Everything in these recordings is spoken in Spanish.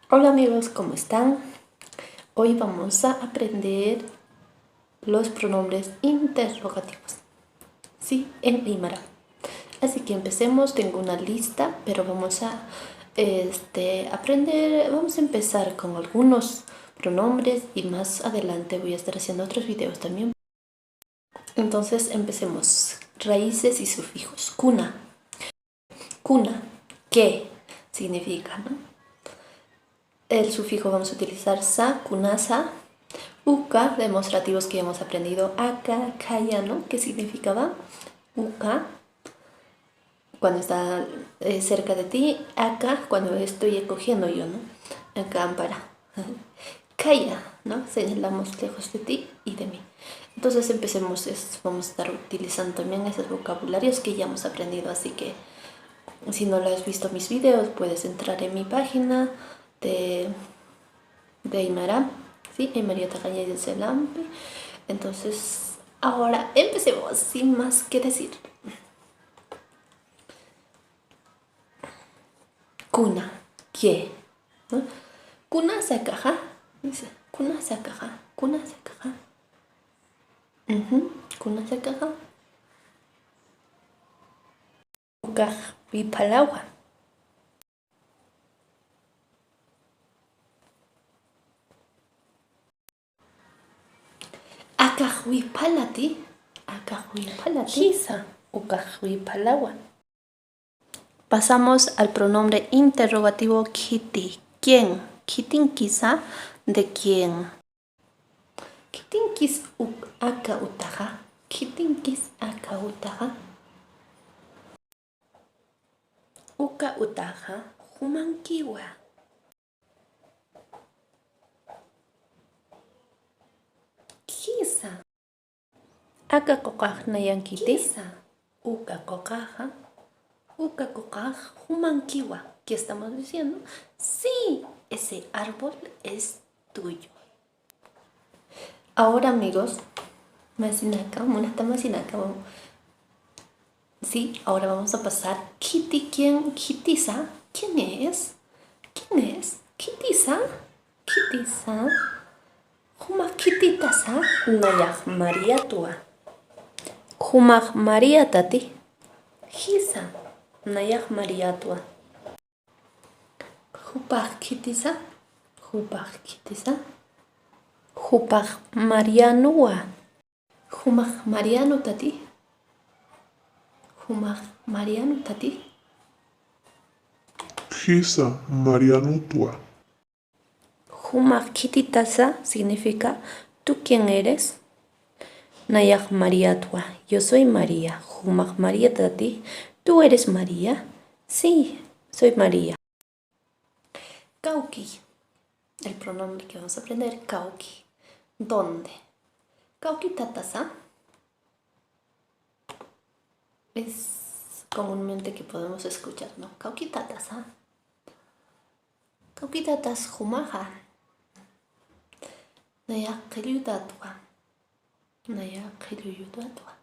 Hola amigos, ¿cómo están? Hoy vamos a aprender los pronombres interrogativos, ¿sí? En Aymara. Así que empecemos, tengo una lista, pero vamos a aprender, vamos a empezar con algunos pronombres y más adelante voy a estar haciendo otros videos también. Entonces empecemos. Raíces y sufijos. Cuna. Cuna, ¿qué significa, no? El sufijo vamos a utilizar sa, kunasa, uka, demostrativos que hemos aprendido, aka, kaya, ¿no? ¿Qué significaba? Uka, cuando está cerca de ti, aka, cuando estoy cogiendo yo, ¿no? Acá, para. Kaya, ¿no? Señalamos lejos de ti y de mí. Entonces empecemos, vamos a estar utilizando también esos vocabularios que ya hemos aprendido, así que si no lo has visto mis videos, puedes entrar en mi página de Aymara, ¿sí? Aymaria Tagañez del Selampe. Entonces, ahora empecemos, sin más que decir. Kuna, ¿qué? ¿No? Kuna se caja, dice, kuna se caja, kuna se caja. Kuna se caja. Ukaj wipalawa. Akaj wipalati. Akaj wipalati. Kisa ukaj wipalawa. Pasamos al pronombre interrogativo kiti. ¿Quién? Kitin quizá, ¿de quién? Kitinkis aka utaja. Kitinkis aka utaja. Uka utaja humankiwa. Kisa. Aka kokaj nayankiti. Kisa. Uka kokaja. Uka kokaj humankiwa. ¿Qué estamos diciendo? Sí, ese árbol es tuyo. Ahora amigos, masinaka, monasta masinaka. Sí, ahora vamos a pasar. Kitty, ¿quién? Kitisa. ¿Quién es? ¿Quién es? Kitisa. Kitisa. Humak kititasa. Nayak María tua. Humak María tati. Hisa. Nayak María tua. Hupak kitisa. Hupak kitisa. Hupak Marianua. Humak Mariano tati. Humak Mariano tati. Hisa Mariano tua. Humak kititasa significa ¿tú quién eres? Nayak María tua. Yo soy María. Humak María tati. ¿Tú eres María? Sí, soy María. Kauki. El pronombre que vamos a aprender, kauki. ¿Dónde? Kauki tatasa es comúnmente que podemos escuchar, ¿no? Kauki tatasa. Kauki tatas humaja. Nayak kelutatua. Nayak kelutatua.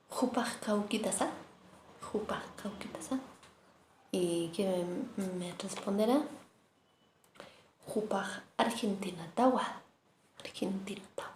Hupak kauki tasa. Hupak kauki tasa. ¿Y qué me responderá? Hupak Argentina tawa. Argentina tawa.